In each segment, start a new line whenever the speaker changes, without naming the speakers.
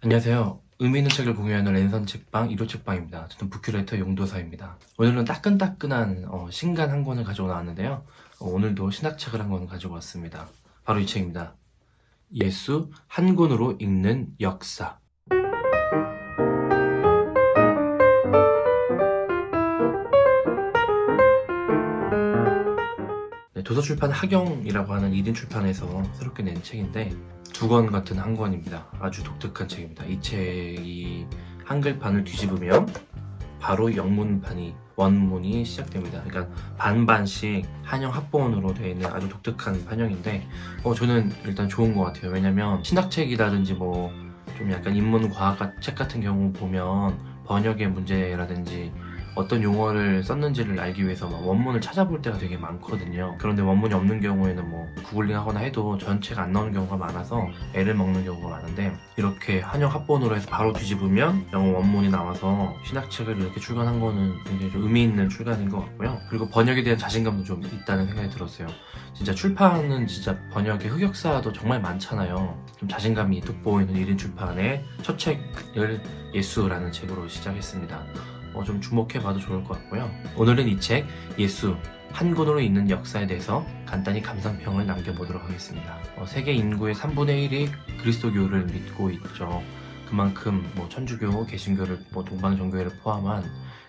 안녕하세요. 의미 있는 책을 공유하는 랜선 책방 1호 책방입니다. 저는 부큐레이터 용도사입니다. 오늘은 따끈따끈한 신간 한 권을 가지고 나왔는데요. 오늘도 신학책을 한 권 가지고 왔습니다. 바로 이 책입니다. 예수 한 권으로 읽는 역사. 네, 도서출판 하경이라고 하는 1인 출판에서 새롭게 낸 책인데 두 권 같은 한 권입니다. 아주 독특한 책입니다. 이 책이 한글판을 뒤집으면 바로 영문판이 원문이 시작됩니다. 그러니까 반반씩 한영 합본으로 되어 있는 아주 독특한 판형인데 저는 일단 좋은 것 같아요. 왜냐면 신학책이라든지 좀 약간 인문 과학 책 같은 경우 보면 번역의 문제라든지 어떤 용어를 썼는지를 알기 위해서 원문을 찾아볼 때가 되게 많거든요. 그런데 원문이 없는 경우에는 구글링 하거나 해도 전체가 안 나오는 경우가 많아서 애를 먹는 경우가 많은데, 이렇게 한영 합본으로 해서 바로 뒤집으면 영어 원문이 나와서 신학책을 이렇게 출간한 거는 굉장히 좀 의미 있는 출간인 것 같고요. 그리고 번역에 대한 자신감도 좀 있다는 생각이 들었어요. 진짜 출판은 진짜 번역의 흑역사도 정말 많잖아요. 좀 자신감이 돋보이는 1인 출판의 첫 책을 예수라는 책으로 시작했습니다. 좀 주목해봐도 좋을 것 같고요. 오늘은 이 책 예수 한 권으로 읽는 역사에 대해서 간단히 감상평을 남겨보도록 하겠습니다. 세계 인구의 3분의 1이 그리스도교를 믿고 있죠. 그만큼 천주교, 개신교를 동방정교회를 포함한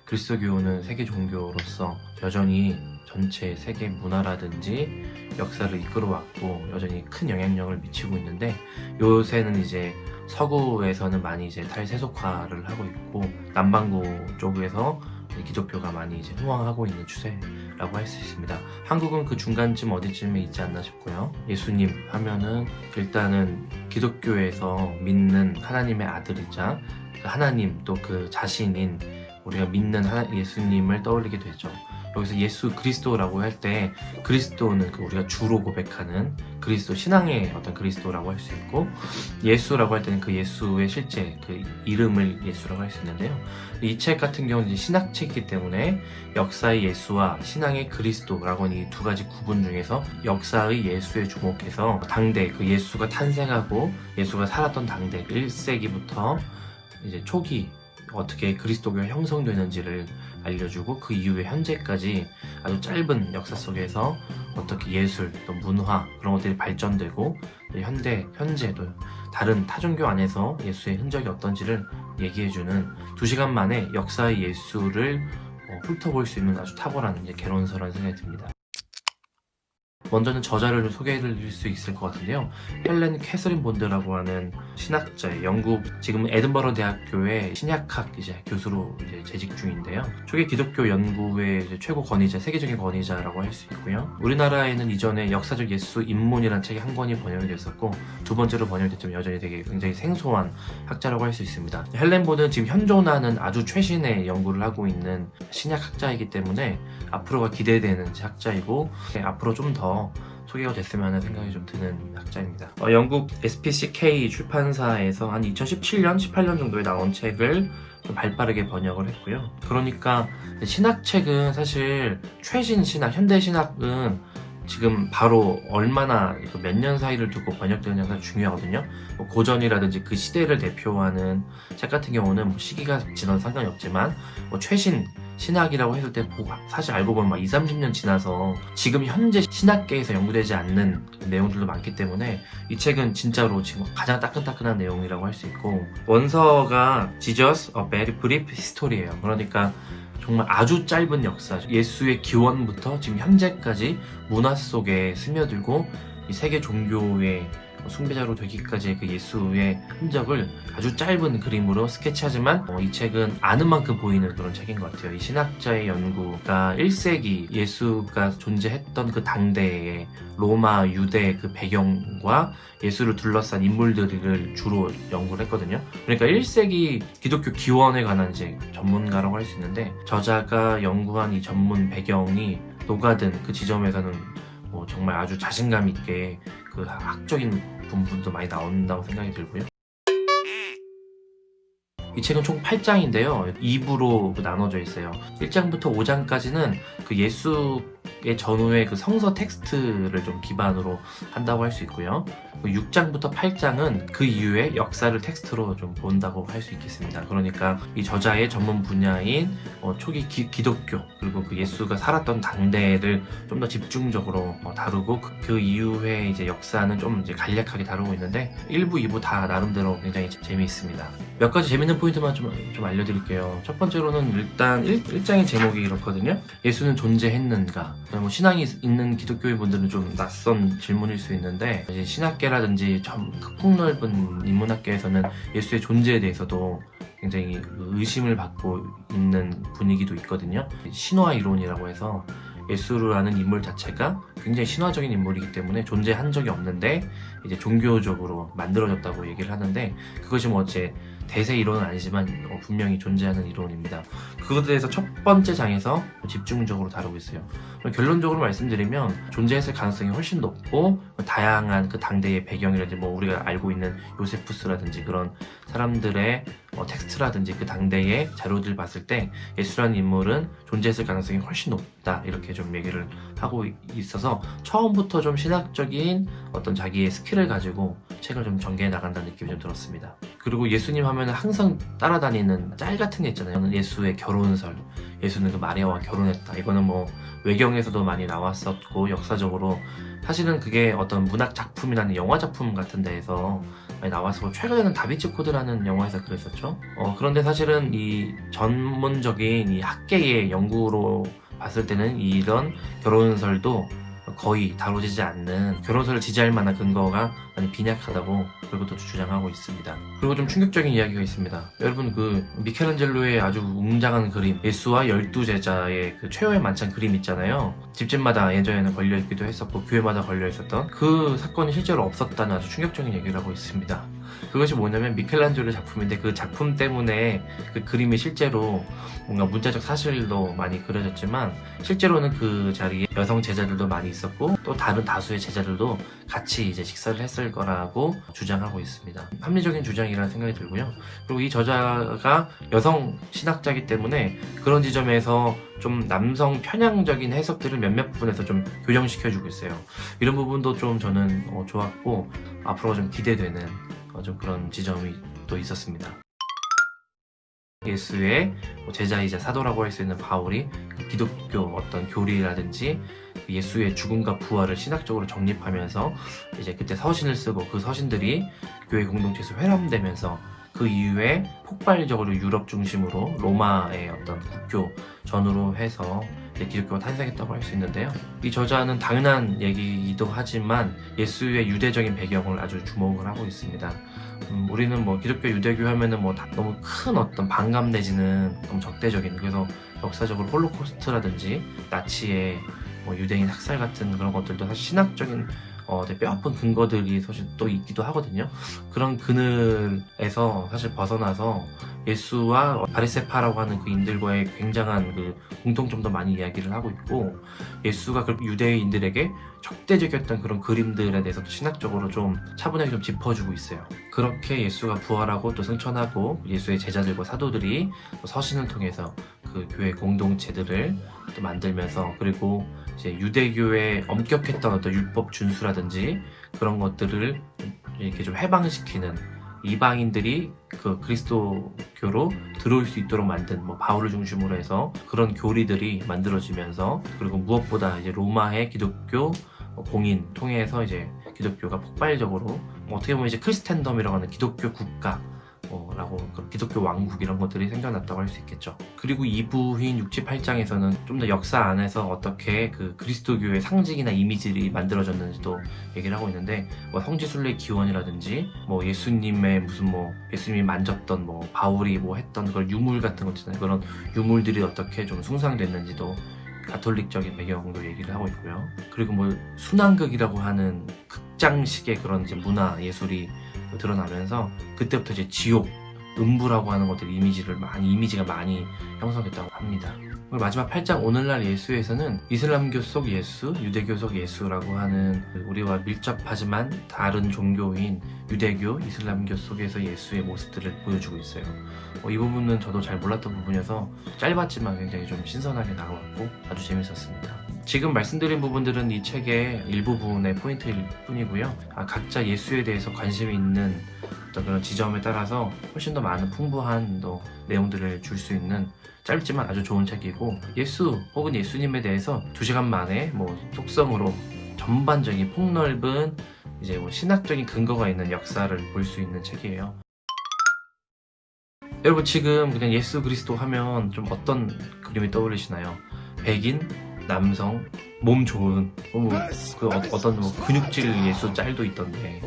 그리스도교는 세계 종교로서 여전히 전체 세계 문화라든지 역사를 이끌어왔고 여전히 큰 영향력을 미치고 있는데, 요새는 이제 서구에서는 많이 이제 탈세속화를 하고 있고 남반구 쪽에서 기독교가 많이 이제 흥황하고 있는 추세라고 할 수 있습니다. 한국은 그 중간쯤 어디쯤에 있지 않나 싶고요. 예수님 하면은 일단은 기독교에서 믿는 하나님의 아들이자 하나님 또 그 자신인 우리가 믿는 예수님을 떠올리게 되죠. 여기서 예수 그리스도라고 할 때 그리스도는 우리가 주로 고백하는 그리스도 신앙의 어떤 그리스도라고 할 수 있고, 예수라고 할 때는 그 예수의 실제 그 이름을 예수라고 할 수 있는데요. 이 책 같은 경우는 신학책이기 때문에 역사의 예수와 신앙의 그리스도라고 하는 이 두 가지 구분 중에서 역사의 예수에 주목해서 당대 그 예수가 탄생하고 예수가 살았던 당대 1세기부터 이제 초기 어떻게 그리스도교가 형성되는지를 알려주고 그 이후에 현재까지 아주 짧은 역사 속에서 어떻게 예술, 또 문화 그런 것들이 발전되고 현재도 다른 타종교 안에서 예수의 흔적이 어떤지를 얘기해주는 2시간 만에 역사의 예수를 훑어볼 수 있는 아주 탁월한 개론서라는 생각이 듭니다. 먼저는 저자를 소개해드릴 수 있을 것 같은데요. 헬렌 캐서린 본드라고 하는 신학자의 영국 지금 에든버러 대학교의 신약학 교수로 재직 중인데요. 초기 기독교 연구의 최고 권위자, 세계적인 권위자라고 할 수 있고요. 우리나라에는 이전에 역사적 예수 입문이라는 책이 한 권이 번역이 됐었고, 두 번째로 번역이 됐지만 여전히 굉장히 생소한 학자라고 할 수 있습니다. 헬렌 본드는 지금 현존하는 아주 최신의 연구를 하고 있는 신약학자이기 때문에 앞으로가 기대되는 학자이고, 앞으로 좀 더 소개가 됐으면 하는 생각이 좀 드는 학자입니다. 영국 SPCK 출판사에서 한 2017년, 18년 정도에 나온 책을 좀 발빠르게 번역을 했고요. 그러니까 신학책은 사실 최신 신학, 현대 신학은 지금 바로 얼마나 몇 년 사이를 두고 번역되느냐가 중요하거든요. 고전이라든지 그 시대를 대표하는 책 같은 경우는 시기가 지나도 상관이 없지만 최신 신학이라고 했을 때 사실 알고 보면 20, 30년 지나서 지금 현재 신학계에서 연구되지 않는 내용들도 많기 때문에 이 책은 진짜로 지금 가장 따끈따끈한 내용이라고 할 수 있고, 원서가 Jesus a Very Brief History예요. 그러니까 정말 아주 짧은 역사, 예수의 기원부터 지금 현재까지 문화 속에 스며들고 이 세계 종교의 숭배자로 되기까지의 그 예수의 흔적을 아주 짧은 그림으로 스케치하지만 이 책은 아는 만큼 보이는 그런 책인 것 같아요. 이 신학자의 연구가 1세기 예수가 존재했던 그 당대의 로마, 유대 그 배경과 예수를 둘러싼 인물들을 주로 연구를 했거든요. 그러니까 1세기 기독교 기원에 관한 전문가라고 할 수 있는데, 저자가 연구한 이 전문 배경이 녹아든 그 지점에서는 정말 아주 자신감 있게 그 학적인 부분도 많이 나온다고 생각이 들고요. 이 책은 총 8장인데요. 2부로 나눠져 있어요. 1장부터 5장까지는 그 예수 전후의 그 성서 텍스트를 좀 기반으로 한다고 할 수 있고요. 6장부터 8장은 그 이후의 역사를 텍스트로 좀 본다고 할 수 있겠습니다. 그러니까 이 저자의 전문 분야인 초기 기독교 그리고 그 예수가 살았던 당대를 좀 더 집중적으로 다루고 그 이후의 이제 역사는 좀 이제 간략하게 다루고 있는데 1부, 2부 다 나름대로 굉장히 재미있습니다. 몇 가지 재밌는 포인트만 좀 알려드릴게요. 첫 번째로는 일단 1장의 제목이 이렇거든요. 예수는 존재했는가? 뭐 신앙이 있는 기독교인 분들은 좀 낯선 질문일 수 있는데 이제 신학계라든지 좀 폭넓은 인문학계에서는 예수의 존재에 대해서도 굉장히 의심을 받고 있는 분위기도 있거든요. 신화 이론이라고 해서 예수라는 인물 자체가 굉장히 신화적인 인물이기 때문에 존재한 적이 없는데 이제 종교적으로 만들어졌다고 얘기를 하는데 그것이 뭐 어째 대세 이론은 아니지만 분명히 존재하는 이론입니다. 그것에 대해서 첫 번째 장에서 집중적으로 다루고 있어요. 결론적으로 말씀드리면 존재했을 가능성이 훨씬 높고 다양한 그 당대의 배경이라든지 뭐 우리가 알고 있는 요세푸스라든지 그런 사람들의 텍스트라든지 그 당대의 자료들 봤을 때 예수라는 인물은 존재했을 가능성이 훨씬 높다 이렇게 좀 얘기를 하고 있어서 처음부터 좀 신학적인 어떤 자기의 스킬을 가지고 책을 좀 전개해 나간다는 느낌이 좀 들었습니다. 그리고 예수님 하면 항상 따라다니는 짤 같은 게 있잖아요. 예수의 결혼설, 예수는 그 마리아와 결혼했다. 이거는 뭐 외경에서도 많이 나왔었고 역사적으로 사실은 그게 어떤 문학 작품이나 영화 작품 같은 데에서 많이 나와서 최근에는 다빈치 코드라는 영화에서 그랬었죠. 그런데 사실은 이 전문적인 이 학계의 연구로 봤을 때는 이런 결혼설도 거의 다뤄지지 않는 결혼설을 지지할 만한 근거가 많이 빈약하다고 그리고도 주장하고 있습니다. 그리고 좀 충격적인 이야기가 있습니다. 여러분 그 미켈란젤로의 아주 웅장한 그림 예수와 12제자의 그 최후의 만찬 그림 있잖아요. 집집마다 예전에는 걸려있기도 했었고 교회마다 걸려있었던 그 사건이 실제로 없었다는 아주 충격적인 얘기를 하고 있습니다. 그것이 뭐냐면 미켈란젤로 작품인데 그 작품 때문에 그 그림이 실제로 뭔가 문자적 사실도 많이 그려졌지만 실제로는 그 자리에 여성 제자들도 많이 있었고 또 다른 다수의 제자들도 같이 이제 식사를 했을 거라고 주장하고 있습니다. 합리적인 주장이라는 생각이 들고요. 그리고 이 저자가 여성 신학자이기 때문에 그런 지점에서 좀 남성 편향적인 해석들을 몇몇 부분에서 좀 교정시켜주고 있어요. 이런 부분도 좀 저는 좋았고 앞으로 좀 기대되는 좀 그런 지점이 또 있었습니다. 예수의 제자이자 사도라고 할 수 있는 바울이 기독교 어떤 교리라든지 예수의 죽음과 부활을 신학적으로 정립하면서 이제 그때 서신을 쓰고 그 서신들이 교회 공동체에서 회람되면서 그 이후에 폭발적으로 유럽 중심으로 로마의 어떤 국교 전후로 해서 기독교가 탄생했다고 할 수 있는데요. 이 저자는 당연한 얘기이기도 하지만 예수의 유대적인 배경을 아주 주목을 하고 있습니다. 우리는 뭐 기독교 유대교 하면은 뭐 너무 큰 어떤 반감 내지는 너무 적대적인 그래서 역사적으로 홀로코스트라든지 나치의 뭐 유대인 학살 같은 그런 것들도 사실 신학적인 뼈아픈 근거들이 사실 또 있기도 하거든요. 그런 그늘에서 사실 벗어나서 예수와 바리새파라고 하는 그 인들과의 굉장한 그 공통점도 많이 이야기를 하고 있고 예수가 그 유대인들에게 적대적이었던 그런 그림들에 대해서도 신학적으로 좀 차분하게 좀 짚어주고 있어요. 그렇게 예수가 부활하고 또 승천하고 예수의 제자들과 사도들이 서신을 통해서 그 교회 공동체들을 또 만들면서 그리고 이제 유대교의 엄격했던 어떤 율법 준수라든지 그런 것들을 이렇게 좀 해방시키는 이방인들이 그 그리스도교로 들어올 수 있도록 만든 뭐 바울을 중심으로 해서 그런 교리들이 만들어지면서 그리고 무엇보다 이제 로마의 기독교 공인 통해서 이제 기독교가 폭발적으로 어떻게 보면 이제 크리스텐덤이라고 하는 기독교 국가 라고 기독교 왕국 이런 것들이 생겨났다고 할 수 있겠죠. 그리고 2부인 6, 7, 8장에서는 좀 더 역사 안에서 어떻게 그 그리스도교의 상징이나 이미지들이 만들어졌는지도 얘기를 하고 있는데 뭐 성지순례 기원이라든지 뭐 예수님의 무슨 뭐 예수님이 만졌던 뭐 바울이 뭐 했던 그런 유물 같은 것 있잖아요. 그런 유물들이 어떻게 좀 숭상됐는지도 가톨릭적인 배경도 얘기를 하고 있고요. 그리고 뭐 순환극이라고 하는 극장식의 그런 이제 문화 예술이 드러나면서 그때부터 이제 지옥, 음부라고 하는 것들 이미지가 많이 형성됐다고 합니다. 그리고 마지막 8장 오늘날 예수에서는 이슬람교 속 예수, 유대교 속 예수라고 하는 우리와 밀접하지만 다른 종교인 유대교, 이슬람교 속에서 예수의 모습들을 보여주고 있어요. 이 부분은 저도 잘 몰랐던 부분이어서 짧았지만 굉장히 좀 신선하게 나왔고 아주 재밌었습니다. 지금 말씀드린 부분들은 이 책의 일부분의 포인트일 뿐이고요. 각자 예수에 대해서 관심이 있는 어떤 그런 지점에 따라서 훨씬 더 많은 풍부한 내용들을 줄 수 있는 짧지만 아주 좋은 책이고, 예수 혹은 예수님에 대해서 2시간 만에 속성으로 전반적인 폭넓은 이제 신학적인 근거가 있는 역사를 볼 수 있는 책이에요. 여러분, 지금 그냥 예수 그리스도 하면 좀 어떤 그림이 떠오르시나요? 백인, 남성, 몸 좋은, 어떤 근육질 예수 짤도 있던데,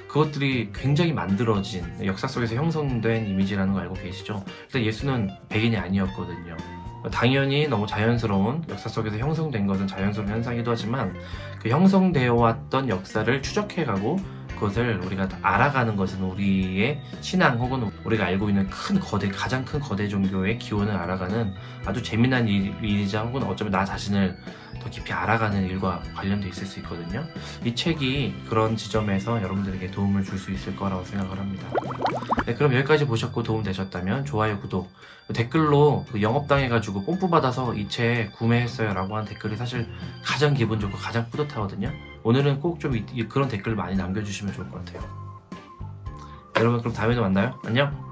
그것들이 굉장히 만들어진 역사 속에서 형성된 이미지라는 거 알고 계시죠? 일단 예수는 백인이 아니었거든요. 당연히 너무 자연스러운, 역사 속에서 형성된 것은 자연스러운 현상이기도 하지만, 그 형성되어 왔던 역사를 추적해가고 그것을 우리가 알아가는 것은 우리의 신앙 혹은 우리가 알고 있는 가장 큰 거대 종교의 기원을 알아가는 아주 재미난 일이자, 혹은 어쩌면 나 자신을 더 깊이 알아가는 일과 관련돼 있을 수 있거든요. 이 책이 그런 지점에서 여러분들에게 도움을 줄 수 있을 거라고 생각을 합니다. 네, 그럼 여기까지 보셨고 도움되셨다면 좋아요, 구독, 댓글로 영업당해가지고 뽐뿌 받아서 이 책 구매했어요 라고 하는 댓글이 사실 가장 기분 좋고 가장 뿌듯하거든요. 오늘은 꼭 좀 그런 댓글 많이 남겨주시면 좋을 것 같아요. 여러분, 그럼 다음에도 만나요. 안녕.